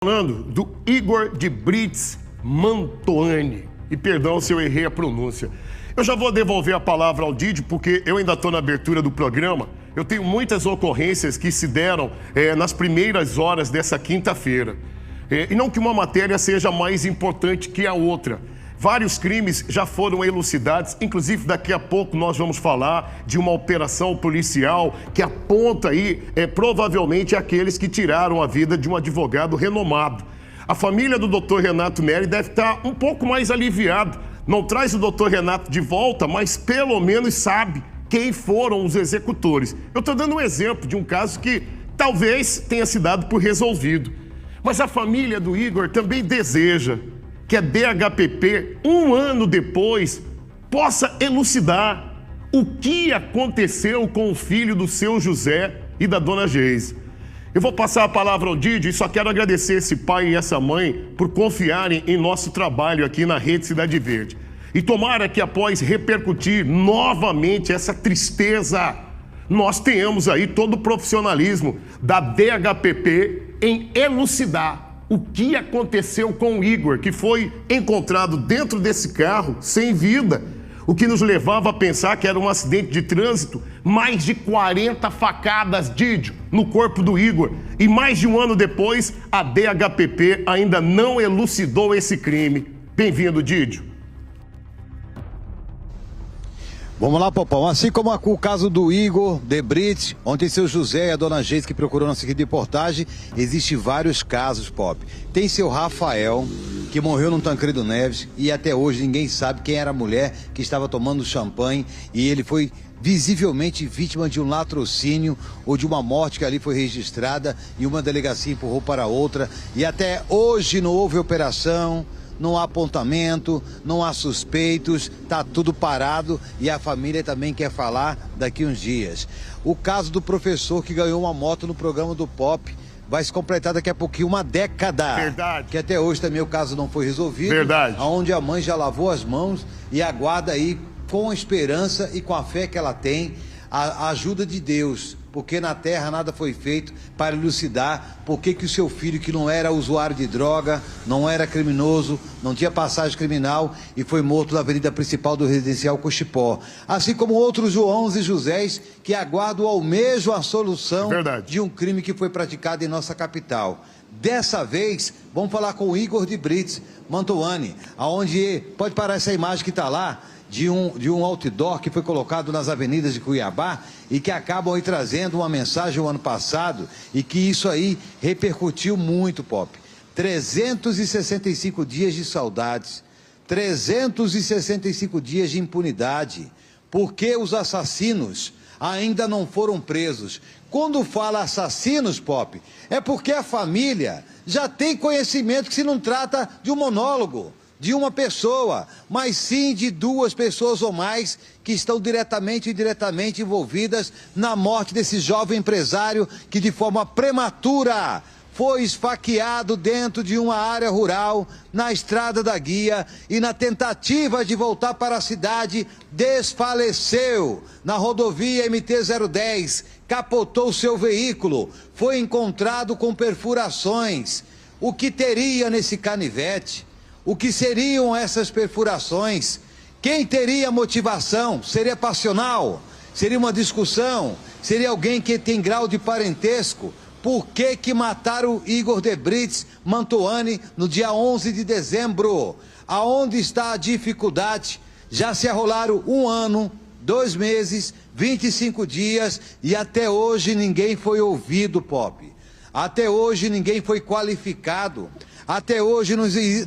Falando do Igor de Brits Mantoani. E perdão se eu errei a pronúncia. Eu já vou devolver a palavra ao Didi, porque eu ainda estou na abertura do programa. Eu tenho muitas ocorrências que se deram nas primeiras horas dessa quinta-feira. E não que uma matéria seja mais importante que a outra. Vários crimes já foram elucidados, inclusive daqui a pouco nós vamos falar de uma operação policial que aponta aí provavelmente aqueles que tiraram a vida de um advogado renomado. A família do Dr. Renato Neri deve estar um pouco mais aliviada. Não traz o Dr. Renato de volta, mas pelo menos sabe quem foram os executores. Eu estou dando um exemplo de um caso que talvez tenha se dado por resolvido. Mas a família do Igor também deseja que a DHPP, um ano depois, possa elucidar o que aconteceu com o filho do seu José e da dona Geise. Eu vou passar a palavra ao Didi e só quero agradecer esse pai e essa mãe por confiarem em nosso trabalho aqui na Rede Cidade Verde. E tomara que após repercutir novamente essa tristeza, nós tenhamos aí todo o profissionalismo da DHPP em elucidar o que aconteceu com o Igor, que foi encontrado dentro desse carro, sem vida, o que nos levava a pensar que era um acidente de trânsito. Mais de 40 facadas, Didi, no corpo do Igor. E mais de um ano depois, a DHPP ainda não elucidou esse crime. Bem-vindo, Didi. Vamos lá, Popão. Assim como o caso do Igor de Brits, onde seu José e a dona Geise que procurou na seguinte reportagem, existem vários casos, Pop. Tem seu Rafael, que morreu num Tancredo Neves, e até hoje ninguém sabe quem era a mulher que estava tomando champanhe, e ele foi visivelmente vítima de um latrocínio ou de uma morte que ali foi registrada e uma delegacia empurrou para outra, e até hoje não houve operação. Não há apontamento, não há suspeitos, tá tudo parado e a família também quer falar daqui uns dias. O caso do professor que ganhou uma moto no programa do Pop vai se completar daqui a pouquinho uma década. Verdade. Que até hoje também o caso não foi resolvido. Verdade. Onde a mãe já lavou as mãos e aguarda aí com a esperança e com a fé que ela tem a ajuda de Deus. Porque na terra nada foi feito para elucidar por que o seu filho, que não era usuário de droga, não era criminoso, não tinha passagem criminal e foi morto na avenida principal do residencial Cochipó. Assim como outros Joãos e Josés que aguardam ao mesmo a solução de um crime que foi praticado em nossa capital. Dessa vez, vamos falar com o Igor de Brits Mantoani, aonde pode parar essa imagem que está lá, de um outdoor que foi colocado nas avenidas de Cuiabá e que acabam aí trazendo uma mensagem o ano passado e que isso aí repercutiu muito, Pop. 365 dias de saudades, 365 dias de impunidade. Por que os assassinos ainda não foram presos? Quando fala assassinos, Pop, é porque a família já tem conhecimento que se não trata de um monólogo, de uma pessoa, mas sim de duas pessoas ou mais que estão diretamente e indiretamente envolvidas na morte desse jovem empresário que de forma prematura foi esfaqueado dentro de uma área rural, na Estrada da Guia, e na tentativa de voltar para a cidade, desfaleceu na rodovia MT-010, capotou seu veículo, foi encontrado com perfurações. O que teria nesse canivete? O que seriam essas perfurações? Quem teria motivação? Seria passional? Seria uma discussão? Seria alguém que tem grau de parentesco? Por que mataram Igor de Brits Mantoani no dia 11 de dezembro? Aonde está a dificuldade? Já se arrolaram 1 ano, 2 meses, 25 dias e até hoje ninguém foi ouvido, Pop. Até hoje ninguém foi qualificado. Até hoje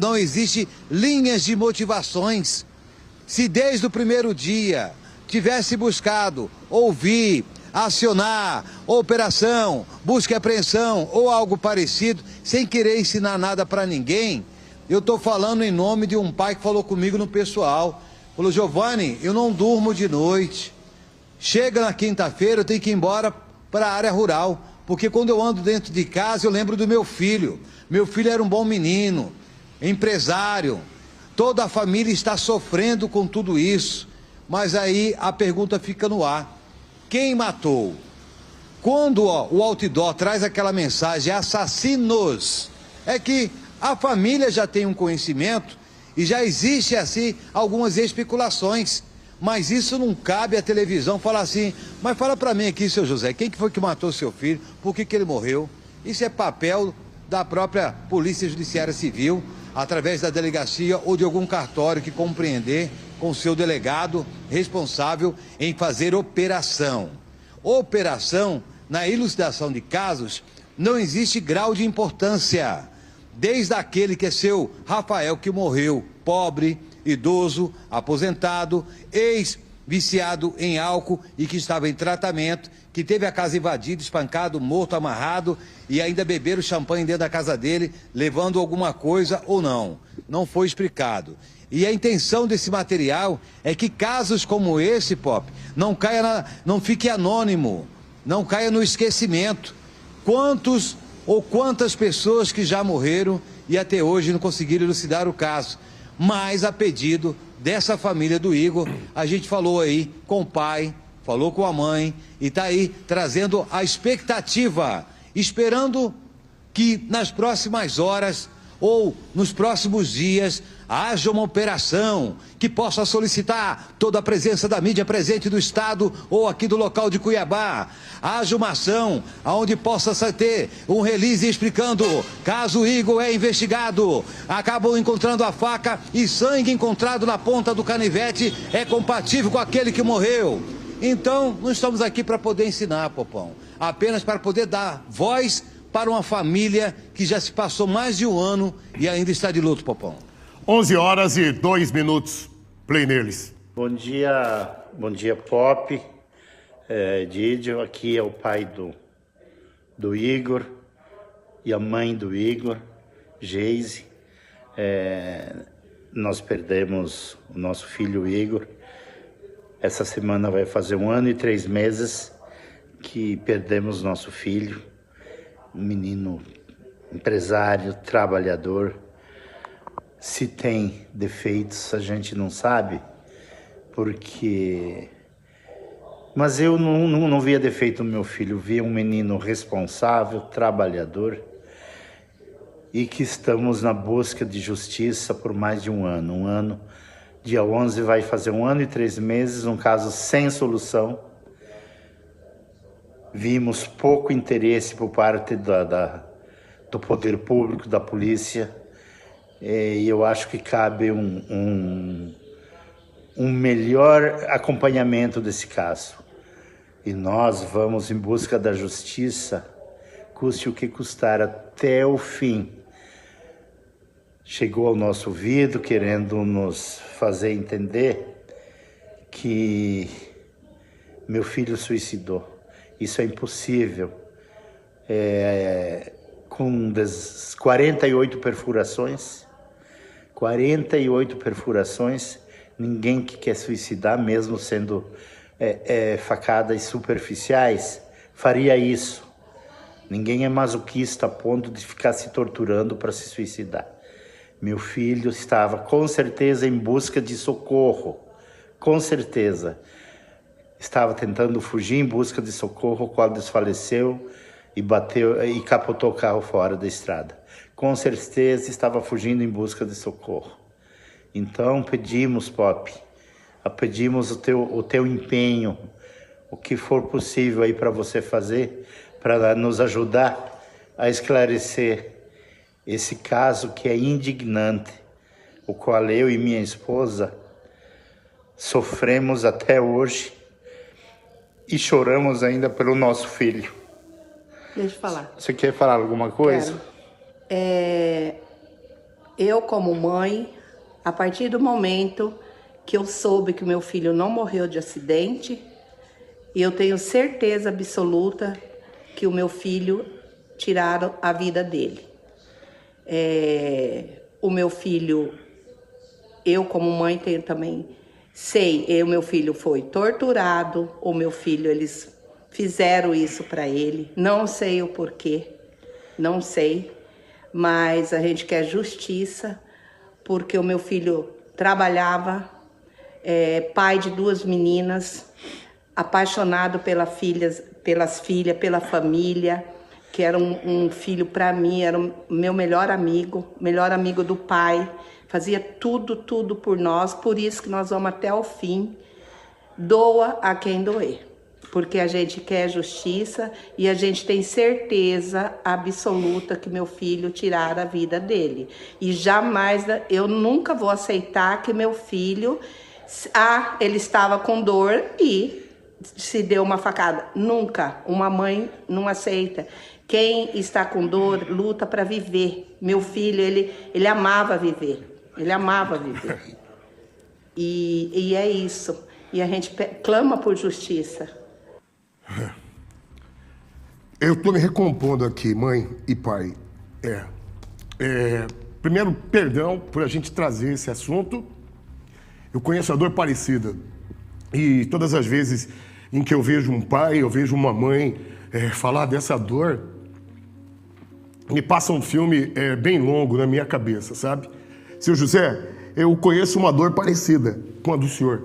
não existe linhas de motivações. Se desde o primeiro dia tivesse buscado ouvir, acionar, operação, busca e apreensão ou algo parecido, sem querer ensinar nada para ninguém, eu estou falando em nome de um pai que falou comigo no pessoal. Falou: Giovanni, eu não durmo de noite. Chega na quinta-feira, eu tenho que ir embora para a área rural, porque quando eu ando dentro de casa eu lembro do meu filho. Meu filho era um bom menino, empresário. Toda a família está sofrendo com tudo isso. Mas aí a pergunta fica no ar: quem matou? Quando o outdoor traz aquela mensagem, assassinos, é que a família já tem um conhecimento e já existe assim algumas especulações. Mas isso não cabe à televisão falar assim, mas fala para mim aqui, seu José, quem que foi que matou seu filho? Por que ele morreu? Isso é papel da própria Polícia Judiciária Civil, através da delegacia ou de algum cartório que compreender com o seu delegado responsável em fazer operação. Operação, na elucidação de casos, não existe grau de importância. Desde aquele que é seu Rafael, que morreu pobre, idoso, aposentado, ex-viciado em álcool e que estava em tratamento, que teve a casa invadida, espancado, morto, amarrado e ainda beberam champanhe dentro da casa dele, levando alguma coisa ou não. Não foi explicado. E a intenção desse material é que casos como esse, Pop, não fique anônimo, não caia no esquecimento. Quantos ou quantas pessoas que já morreram e até hoje não conseguiram elucidar o caso. Mas a pedido dessa família do Igor, a gente falou aí com o pai, falou com a mãe e está aí trazendo a expectativa, esperando que nas próximas horas ou nos próximos dias haja uma operação que possa solicitar toda a presença da mídia presente do estado ou aqui do local de Cuiabá. Haja uma ação onde possa ter um release explicando, caso Igor é investigado, acabam encontrando a faca e sangue encontrado na ponta do canivete é compatível com aquele que morreu. Então, não estamos aqui para poder ensinar, Popão, apenas para poder dar voz para uma família que já se passou mais de um ano e ainda está de luto, Popão. 11h02. Play neles. Bom dia, Pop, Didio. Aqui é o pai do Igor e a mãe do Igor, Geise. Nós perdemos o nosso filho Igor. Essa semana vai fazer 1 ano e 3 meses que perdemos nosso filho. Um menino empresário, trabalhador. Se tem defeitos, a gente não sabe, porque... Mas eu não via defeito no meu filho, via um menino responsável, trabalhador, e que estamos na busca de justiça por mais de 1 ano. 1 ano, dia 11 vai fazer 1 ano e 3 meses, um caso sem solução. Vimos pouco interesse por parte do poder público, da polícia, e eu acho que cabe um melhor acompanhamento desse caso. E nós vamos em busca da justiça, custe o que custar, até o fim. Chegou ao nosso ouvido querendo nos fazer entender que meu filho suicidou. Isso é impossível. Com 48 perfurações, 48 perfurações, ninguém que quer suicidar, mesmo sendo facadas superficiais, faria isso. Ninguém é masoquista a ponto de ficar se torturando para se suicidar. Meu filho estava com certeza em busca de socorro, com certeza. Estava tentando fugir em busca de socorro, quando desfaleceu e bateu e capotou o carro fora da estrada. Com certeza estava fugindo em busca de socorro. Então pedimos, Pop, pedimos o teu empenho, o que for possível aí para você fazer, para nos ajudar a esclarecer esse caso que é indignante, o qual eu e minha esposa sofremos até hoje. E choramos ainda pelo nosso filho. Deixa eu falar. Você quer falar alguma coisa? Quero. Eu, como mãe, a partir do momento que eu soube que meu filho não morreu de acidente, e eu tenho certeza absoluta que o meu filho tiraram a vida dele. O meu filho, eu como mãe tenho também... o meu filho foi torturado, o meu filho, eles fizeram isso para ele, não sei o porquê, não sei, mas a gente quer justiça, porque o meu filho trabalhava, pai de 2 meninas, apaixonado pelas filhas, pela família, que era um filho para mim, era o meu melhor amigo do pai, fazia tudo por nós, por isso que nós vamos até o fim. Doa a quem doer, porque a gente quer justiça e a gente tem certeza absoluta que meu filho tirara a vida dele. E jamais, eu nunca vou aceitar que meu filho, ele estava com dor e se deu uma facada. Nunca, uma mãe não aceita. Quem está com dor luta para viver. Meu filho, ele amava viver, E é isso. E a gente clama por justiça. Eu estou me recompondo aqui, mãe e pai. Primeiro, perdão por a gente trazer esse assunto. Eu conheço a dor parecida. E todas as vezes em que eu vejo um pai, eu vejo uma mãe falar dessa dor, me passa um filme bem longo na minha cabeça, sabe? Seu José, eu conheço uma dor parecida com a do senhor,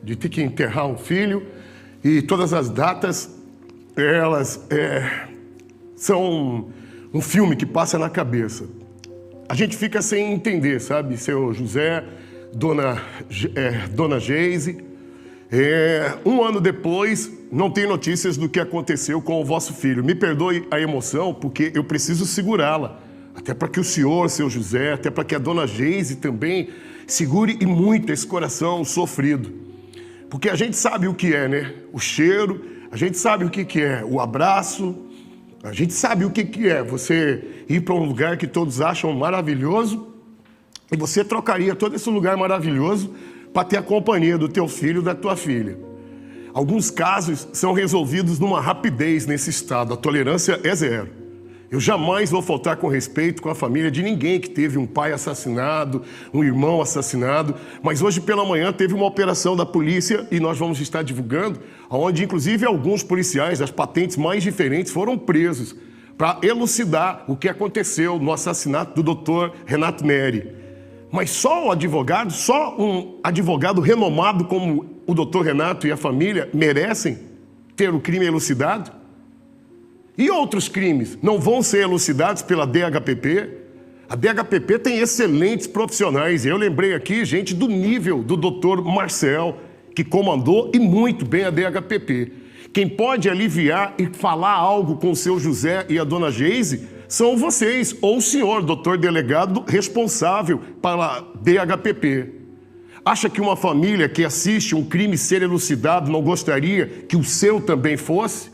de ter que enterrar um filho, e todas as datas, elas são um filme que passa na cabeça. A gente fica sem entender, sabe? Seu José, dona Geise. Um ano depois, não tem notícias do que aconteceu com o vosso filho. Me perdoe a emoção, porque eu preciso segurá-la. Até para que o senhor, seu José, até para que a dona Geise também segure e muito esse coração sofrido. Porque a gente sabe o que é, né? O cheiro, a gente sabe o que é o abraço, a gente sabe o que é você ir para um lugar que todos acham maravilhoso e você trocaria todo esse lugar maravilhoso para ter a companhia do teu filho, da tua filha. Alguns casos são resolvidos numa rapidez nesse estado, a tolerância é zero. Eu jamais vou faltar com respeito com a família de ninguém que teve um pai assassinado, um irmão assassinado, mas hoje pela manhã teve uma operação da polícia e nós vamos estar divulgando, onde inclusive alguns policiais das patentes mais diferentes foram presos para elucidar o que aconteceu no assassinato do Dr. Renato Neri. Mas só um advogado renomado como o Dr. Renato e a família merecem ter o crime elucidado? E outros crimes não vão ser elucidados pela DHPP? A DHPP tem excelentes profissionais. Eu lembrei aqui gente do nível do Dr. Marcel, que comandou e muito bem a DHPP. Quem pode aliviar e falar algo com o seu José e a dona Geise são vocês, ou o senhor, doutor delegado, responsável pela DHPP. Acha que uma família que assiste um crime ser elucidado não gostaria que o seu também fosse?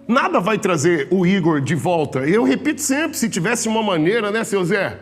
Nada vai trazer o Igor de volta. Eu repito sempre, se tivesse uma maneira, né, seu Zé?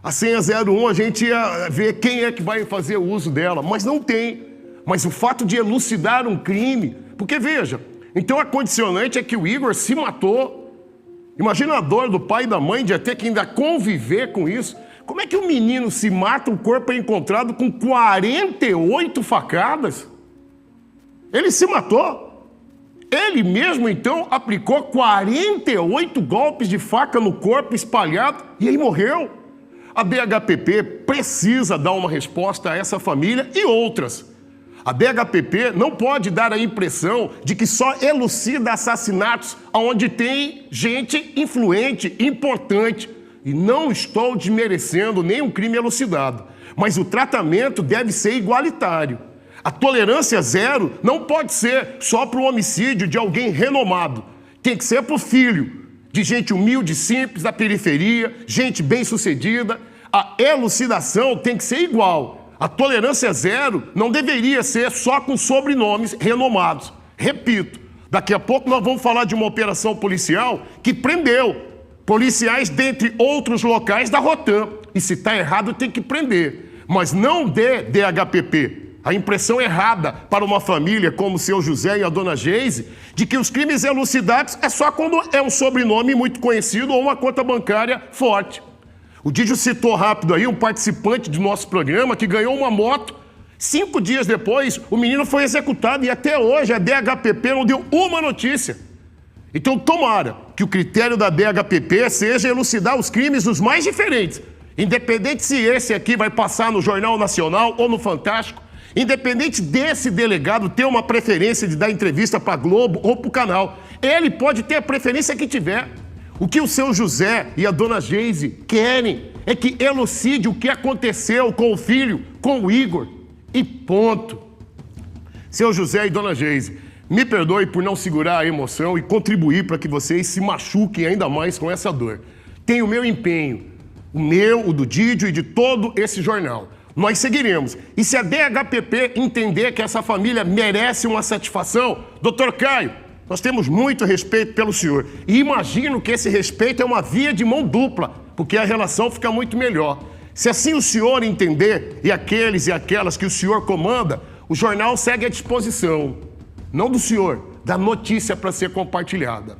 A senha 01, a gente ia ver quem é que vai fazer o uso dela, mas não tem. Mas o fato de elucidar um crime... Porque, veja, então a condicionante é que o Igor se matou. Imagina a dor do pai e da mãe de ter que ainda conviver com isso. Como é que o menino se mata, o corpo é encontrado com 48 facadas? Ele se matou. Ele mesmo, então, aplicou 48 golpes de faca no corpo espalhado e aí morreu. A DHPP precisa dar uma resposta a essa família e outras. A DHPP não pode dar a impressão de que só elucida assassinatos onde tem gente influente, importante. E não estou desmerecendo nenhum crime elucidado, mas o tratamento deve ser igualitário. A tolerância zero não pode ser só para o homicídio de alguém renomado. Tem que ser para o filho de gente humilde, simples, da periferia, gente bem-sucedida. A elucidação tem que ser igual. A tolerância zero não deveria ser só com sobrenomes renomados. Repito, daqui a pouco nós vamos falar de uma operação policial que prendeu policiais dentre outros locais da Rotam. E se está errado, tem que prender. Mas não dê DHPP. A impressão errada para uma família como o seu José e a dona Geise de que os crimes elucidados é só quando é um sobrenome muito conhecido ou uma conta bancária forte. O Didio citou rápido aí um participante do nosso programa que ganhou uma moto. 5 dias depois, o menino foi executado e até hoje a DHPP não deu uma notícia. Então tomara que o critério da DHPP seja elucidar os crimes dos mais diferentes. Independente se esse aqui vai passar no Jornal Nacional ou no Fantástico, independente desse delegado ter uma preferência de dar entrevista para a Globo ou para o canal, ele pode ter a preferência que tiver. O que o seu José e a dona Geise querem é que elucide o que aconteceu com o filho, com o Igor. E ponto. Seu José e dona Geise, me perdoe por não segurar a emoção e contribuir para que vocês se machuquem ainda mais com essa dor. Tenho o meu empenho, o meu, o do Didio e de todo esse jornal. Nós seguiremos. E se a DHPP entender que essa família merece uma satisfação, doutor Caio, nós temos muito respeito pelo senhor. E imagino que esse respeito é uma via de mão dupla, porque a relação fica muito melhor. Se assim o senhor entender, e aqueles e aquelas que o senhor comanda, o jornal segue à disposição. Não do senhor, da notícia para ser compartilhada.